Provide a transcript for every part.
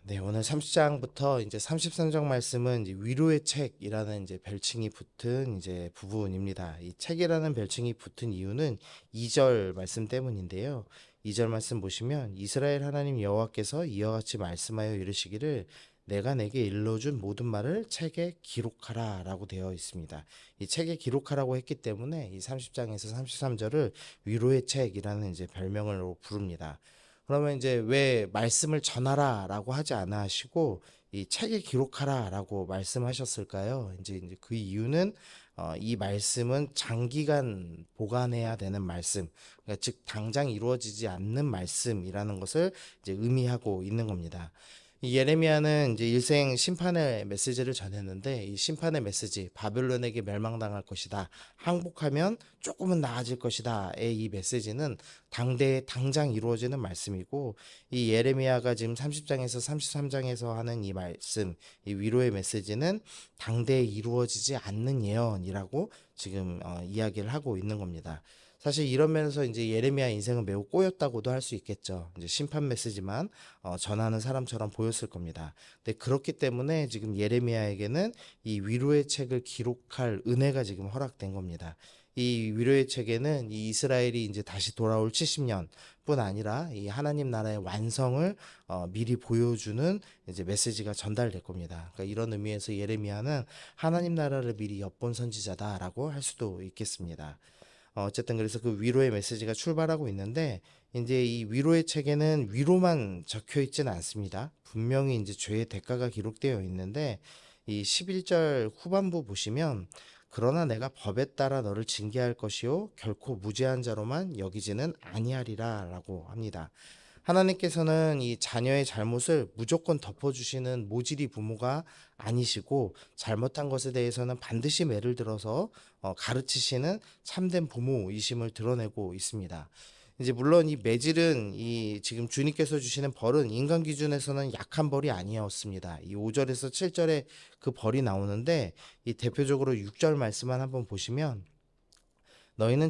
네, 오늘 30장부터 이제 33장 말씀은 이제 위로의 책이라는 이제 별칭이 붙은 이제 부분입니다. 이 책이라는 별칭이 붙은 이유는 2절 말씀 때문인데요. 2절 말씀 보시면 이스라엘 하나님 여호와께서 이와 같이 말씀하여 이르시기를 내가 내게 일러준 모든 말을 책에 기록하라라고 되어 있습니다. 이 책에 기록하라고 했기 때문에 이 30장에서 33절을 위로의 책이라는 이제 별명으로 부릅니다. 그러면 이제 왜 말씀을 전하라라고 하지 않아 하시고 이 책에 기록하라라고 말씀하셨을까요? 이제 그 이유는 이 말씀은 장기간 보관해야 되는 말씀, 그러니까 즉 당장 이루어지지 않는 말씀이라는 것을 이제 의미하고 있는 겁니다. 이 예레미야는 이제 일생 심판의 메시지를 전했는데 이 심판의 메시지 바벨론에게 멸망당할 것이다. 항복하면 조금은 나아질 것이다의 이 메시지는 당대에 당장 이루어지는 말씀이고 이 예레미야가 지금 30장에서 33장에서 하는 이 말씀, 이 위로의 메시지는 당대에 이루어지지 않는 예언이라고 지금 이야기를 하고 있는 겁니다. 사실 이런 면에서 이제 예레미야 인생은 매우 꼬였다고도 할 수 있겠죠. 이제 심판 메시지만 전하는 사람처럼 보였을 겁니다. 근데 그렇기 때문에 지금 예레미야에게는 이 위로의 책을 기록할 은혜가 지금 허락된 겁니다. 이 위로의 책에는 이 이스라엘이 이제 다시 돌아올 70년뿐 아니라 이 하나님 나라의 완성을 미리 보여주는 이제 메시지가 전달될 겁니다. 그러니까 이런 의미에서 예레미야는 하나님 나라를 미리 엿본 선지자다라고 할 수도 있겠습니다. 어쨌든 그래서 그 위로의 메시지가 출발하고 있는데 이제 이 위로의 책에는 위로만 적혀 있지는 않습니다. 분명히 이제 죄의 대가가 기록되어 있는데 이 11절 후반부 보시면 그러나 내가 법에 따라 너를 징계할 것이요 결코 무죄한 자로만 여기지는 아니하리라라고 합니다. 하나님께서는 이 자녀의 잘못을 무조건 덮어주시는 모질이 부모가 아니시고 잘못한 것에 대해서는 반드시 매를 들어서 가르치시는 참된 부모이심을 드러내고 있습니다. 이제 물론 이 매질은 이 지금 주님께서 주시는 벌은 인간 기준에서는 약한 벌이 아니었습니다. 이 5절에서 7절에 그 벌이 나오는데 이 대표적으로 6절 말씀만 한번 보시면 너희는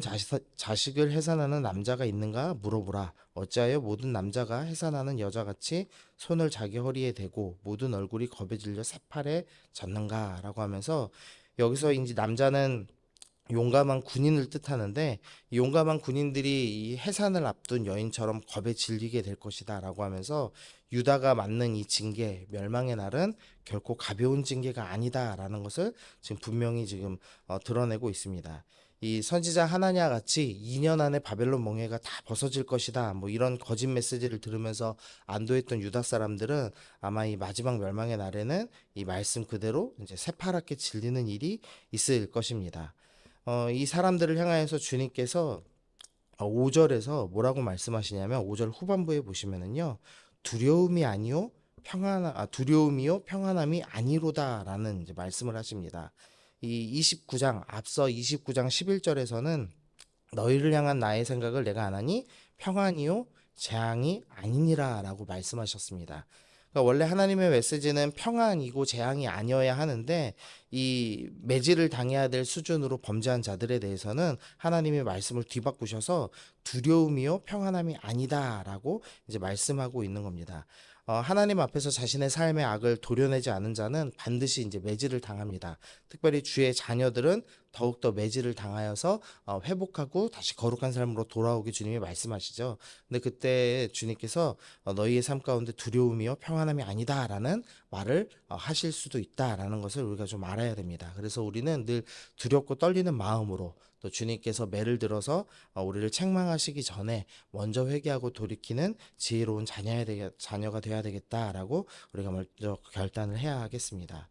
자식을 해산하는 남자가 있는가 물어보라. 어찌하여 모든 남자가 해산하는 여자같이 손을 자기 허리에 대고 모든 얼굴이 겁에 질려 새팔에 젖는가? 라고 하면서 여기서 이제 남자는 용감한 군인을 뜻하는데 용감한 군인들이 이 해산을 앞둔 여인처럼 겁에 질리게 될 것이다 라고 하면서 유다가 맞는 이 징계, 멸망의 날은 결코 가벼운 징계가 아니다 라는 것을 지금 분명히 지금 드러내고 있습니다. 이 선지자 하나냐 같이 2년 안에 바벨론 멍에가 다 벗어질 것이다. 뭐 이런 거짓 메시지를 들으면서 안도했던 유다 사람들은 아마 이 마지막 멸망의 날에는 이 말씀 그대로 이제 새파랗게 질리는 일이 있을 것입니다. 이 사람들을 향하여서 주님께서 5절에서 뭐라고 말씀하시냐면 5절 후반부에 보시면은요. 두려움이요 평안함이 아니로다라는 이제 말씀을 하십니다. 이 29장 앞서 29장 11절에서는 너희를 향한 나의 생각을 내가 안 하니 평안이요 재앙이 아니니라라고 말씀하셨습니다. 그러니까 원래 하나님의 메시지는 평안이고 재앙이 아니어야 하는데 이 매질을 당해야 될 수준으로 범죄한 자들에 대해서는 하나님의 말씀을 뒤바꾸셔서 두려움이요 평안함이 아니다라고 이제 말씀하고 있는 겁니다. 하나님 앞에서 자신의 삶의 악을 도려내지 않은 자는 반드시 이제 매질을 당합니다. 특별히 주의 자녀들은 더욱더 매질을 당하여서 회복하고 다시 거룩한 삶으로 돌아오기 주님이 말씀하시죠. 근데 그때 주님께서 너희의 삶 가운데 두려움이요 평안함이 아니다라는 말을 하실 수도 있다라는 것을 우리가 좀 알아야 됩니다. 그래서 우리는 늘 두렵고 떨리는 마음으로 또 주님께서 매를 들어서 우리를 책망하시기 전에 먼저 회개하고 돌이키는 지혜로운 자녀가 되어야 되겠다라고 우리가 먼저 결단을 해야 하겠습니다.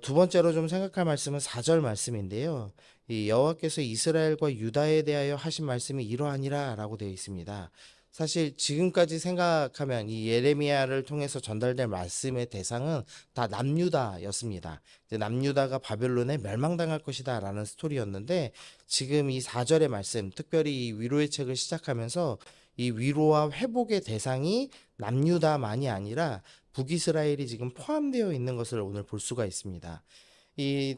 두 번째로 좀 생각할 말씀은 4절 말씀인데요. 이 여호와께서 이스라엘과 유다에 대하여 하신 말씀이 이러하니라라고 되어 있습니다. 사실 지금까지 생각하면 이 예레미야를 통해서 전달될 말씀의 대상은 다 남유다였습니다. 이제 남유다가 바벨론에 멸망당할 것이다라는 스토리였는데 지금 이 4절의 말씀, 특별히 이 위로의 책을 시작하면서 이 위로와 회복의 대상이 남유다만이 아니라 북이스라엘이 지금 포함되어 있는 것을 오늘 볼 수가 있습니다. 이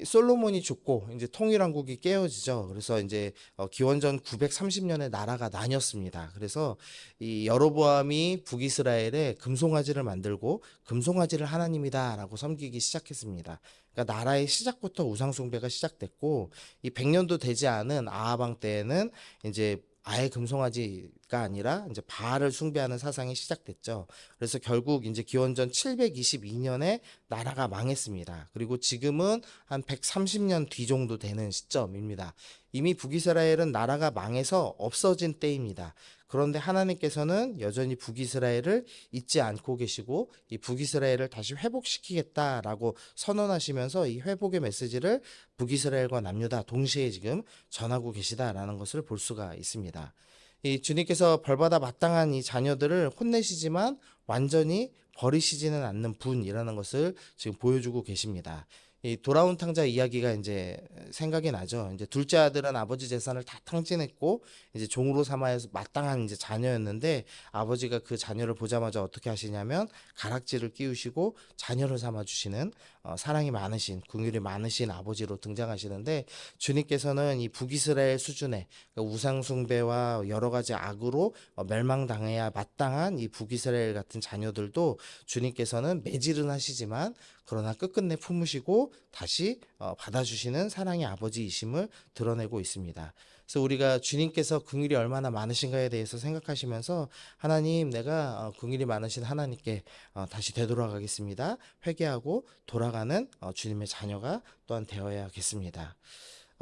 솔로몬이 죽고 이제 통일왕국이 깨어지죠. 그래서 이제 기원전 930년에 나라가 나뉘었습니다. 그래서 이 여로보암이 북이스라엘에 금송아지를 만들고 금송아지를 하나님이다라고 섬기기 시작했습니다. 그러니까 나라의 시작부터 우상 숭배가 시작됐고 이 100년도 되지 않은 아합 왕 때에는 이제 아예 금송아지가 아니라 이제 바알을 숭배하는 사상이 시작됐죠. 그래서 결국 이제 기원전 722년에 나라가 망했습니다. 그리고 지금은 한 130년 뒤 정도 되는 시점입니다. 이미 북이스라엘은 나라가 망해서 없어진 때입니다. 그런데 하나님께서는 여전히 북이스라엘을 잊지 않고 계시고 이 북이스라엘을 다시 회복시키겠다라고 선언하시면서 이 회복의 메시지를 북이스라엘과 남유다 동시에 지금 전하고 계시다라는 것을 볼 수가 있습니다. 이 주님께서 벌받아 마땅한 이 자녀들을 혼내시지만 완전히 버리시지는 않는 분이라는 것을 지금 보여주고 계십니다. 이 돌아온 탕자 이야기가 이제 생각이 나죠. 이제 둘째 아들은 아버지 재산을 다 탕진했고 이제 종으로 삼아서 마땅한 이제 자녀였는데 아버지가 그 자녀를 보자마자 어떻게 하시냐면 가락지를 끼우시고 자녀를 삼아 주시는 사랑이 많으신 긍휼이 많으신 아버지로 등장하시는데 주님께서는 이 북이스라엘 수준의 우상 숭배와 여러 가지 악으로 멸망당해야 마땅한 이 북이스라엘 같은 자녀들도 주님께서는 매질은 하시지만 그러나 끝끝내 품으시고 다시 받아주시는 사랑의 아버지이심을 드러내고 있습니다. 그래서 우리가 주님께서 긍휼이 얼마나 많으신가에 대해서 생각하시면서 하나님 내가 긍휼이 많으신 하나님께 다시 되돌아가겠습니다. 회개하고 돌아가는 주님의 자녀가 또한 되어야겠습니다.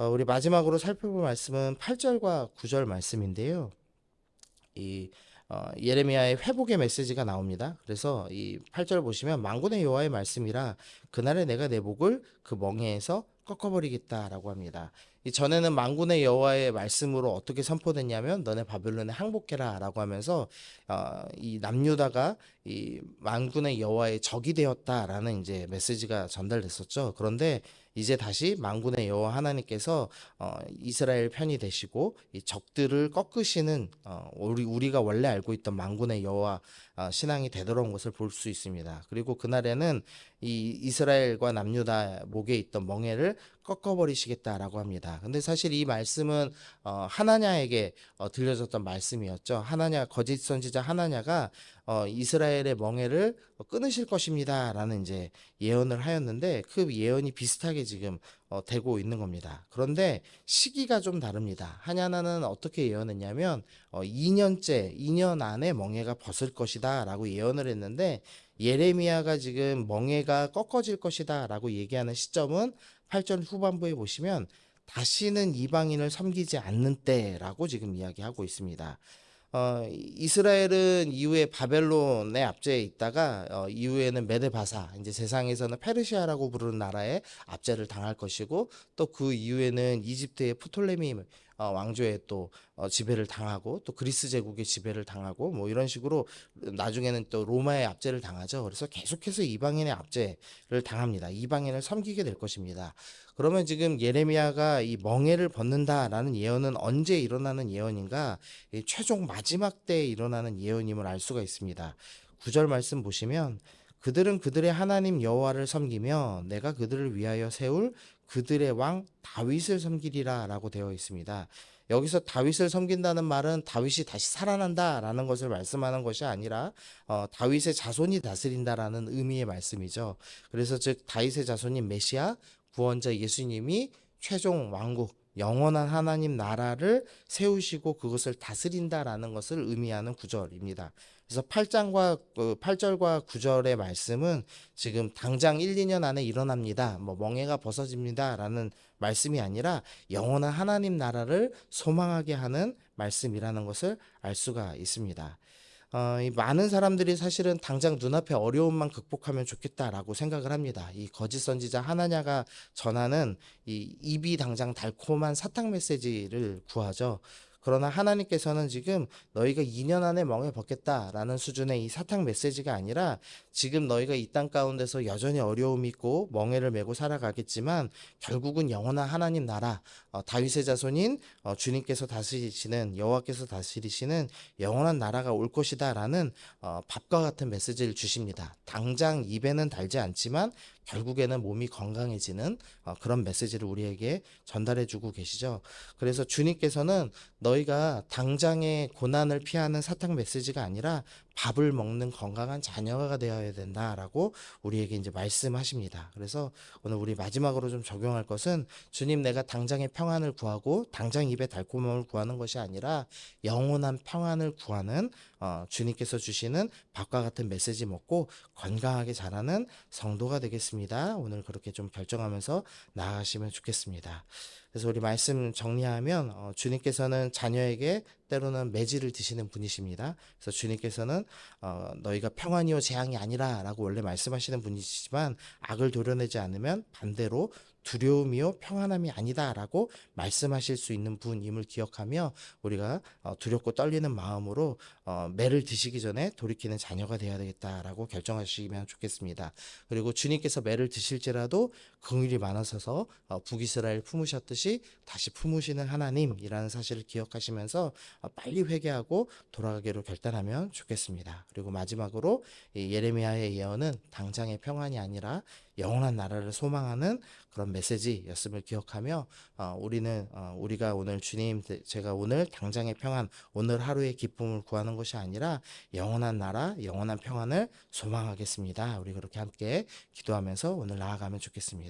우리 마지막으로 살펴볼 말씀은 8절과 9절 말씀인데요. 이 예레미야의 회복의 메시지가 나옵니다. 그래서 이 8절 보시면 만군의 여호와의 말씀이라 그날에 내가 내 목을 그 멍에에서 꺾어버리겠다라고 합니다. 이 전에는 만군의 여호와의 말씀으로 어떻게 선포됐냐면 너네 바벨론에 항복해라라고 하면서 이 남유다가 이 만군의 여호와의 적이 되었다라는 이제 메시지가 전달됐었죠. 그런데 이제 다시 만군의 여호와 하나님께서 이스라엘 편이 되시고 이 적들을 꺾으시는 우리가 원래 알고 있던 만군의 여호와 신앙이 되돌아온 것을 볼 수 있습니다. 그리고 그날에는 이 이스라엘과 남유다 목에 있던 멍에를 꺾어버리시겠다라고 합니다. 근데 사실 이 말씀은 하나냐에게 들려졌던 말씀이었죠. 하나냐 거짓 선지자 하나냐가 이스라엘의 멍에를 끊으실 것입니다라는 이제 예언을 하였는데 그 예언이 비슷하게 지금 되고 있는 겁니다. 그런데 시기가 좀 다릅니다. 하냐나는 어떻게 예언했냐면 2년 안에 멍에가 벗을 것이다라고 예언을 했는데 예레미야가 지금 멍에가 꺾어질 것이다라고 얘기하는 시점은 8절 후반부에 보시면 다시는 이방인을 섬기지 않는 때라고 지금 이야기하고 있습니다. 이스라엘은 이후에 바벨론의 압제에 있다가 이후에는 메데바사 이제 세상에서는 페르시아라고 부르는 나라에 압제를 당할 것이고 또 그 이후에는 이집트의 프톨레미 왕조의 또 지배를 당하고 또 그리스 제국의 지배를 당하고 뭐 이런 식으로 나중에는 또 로마의 압제를 당하죠. 그래서 계속해서 이방인의 압제를 당합니다. 이방인을 섬기게 될 것입니다. 그러면 지금 예레미야가 이 멍에를 벗는다라는 예언은 언제 일어나는 예언인가? 이 최종 마지막 때에 일어나는 예언임을 알 수가 있습니다. 9절 말씀 보시면 그들은 그들의 하나님 여호와를 섬기며 내가 그들을 위하여 세울 그들의 왕 다윗을 섬기리라라고 되어 있습니다. 여기서 다윗을 섬긴다는 말은 다윗이 다시 살아난다라는 것을 말씀하는 것이 아니라 다윗의 자손이 다스린다라는 의미의 말씀이죠. 그래서 즉 다윗의 자손인 메시아 구원자 예수님이 최종 왕국 영원한 하나님 나라를 세우시고 그것을 다스린다라는 것을 의미하는 구절입니다. 그래서 8절과 9절의 말씀은 지금 당장 1, 2년 안에 일어납니다. 뭐 멍에가 벗어집니다라는 말씀이 아니라 영원한 하나님 나라를 소망하게 하는 말씀이라는 것을 알 수가 있습니다. 이 많은 사람들이 사실은 당장 눈앞에 어려움만 극복하면 좋겠다라고 생각을 합니다. 이 거짓 선지자 하나냐가 전하는 이 입이 당장 달콤한 사탕 메시지를 구하죠. 그러나 하나님께서는 지금 너희가 2년 안에 멍에 벗겠다라는 수준의 이 사탕 메시지가 아니라 지금 너희가 이 땅 가운데서 여전히 어려움이 있고 멍에를 메고 살아가겠지만 결국은 영원한 하나님 나라, 다윗의 자손인 주님께서 다스리시는 여호와께서 다스리시는 영원한 나라가 올 것이다라는 밥과 같은 메시지를 주십니다. 당장 입에는 달지 않지만 결국에는 몸이 건강해지는 그런 메시지를 우리에게 전달해 주고 계시죠. 그래서 주님께서는 너희가 당장의 고난을 피하는 사탕 메시지가 아니라 밥을 먹는 건강한 자녀가 되어야 된다라고 우리에게 이제 말씀하십니다. 그래서 오늘 우리 마지막으로 좀 적용할 것은 주님 내가 당장의 평안을 구하고 당장 입에 달콤함을 구하는 것이 아니라 영원한 평안을 구하는 주님께서 주시는 밥과 같은 메시지 먹고 건강하게 자라는 성도가 되겠습니다. 오늘 그렇게 좀 결정하면서 나아가시면 좋겠습니다. 그래서 우리 말씀 정리하면 주님께서는 자녀에게 때로는 매질을 드시는 분이십니다. 그래서 주님께서는 너희가 평안이요 재앙이 아니라라고 원래 말씀하시는 분이시지만 악을 도려내지 않으면 반대로 두려움이요 평안함이 아니다라고 말씀하실 수 있는 분임을 기억하며 우리가 두렵고 떨리는 마음으로 매를 드시기 전에 돌이키는 자녀가 되어야 되겠다라고 결정하시면 좋겠습니다. 그리고 주님께서 매를 드실지라도 긍휼이 많으셔서 북이스라엘 품으셨듯이 다시 품으시는 하나님이라는 사실을 기억하시면서 빨리 회개하고 돌아가기로 결단하면 좋겠습니다. 그리고 마지막으로 이 예레미야의 예언은 당장의 평안이 아니라 영원한 나라를 소망하는 그런 메시지였음을 기억하며 우리가 오늘 주님 제가 오늘 당장의 평안 오늘 하루의 기쁨을 구하는 것이 아니라 영원한 나라 영원한 평안을 소망하겠습니다. 우리 그렇게 함께 기도하면서 오늘 나아가면 좋겠습니다.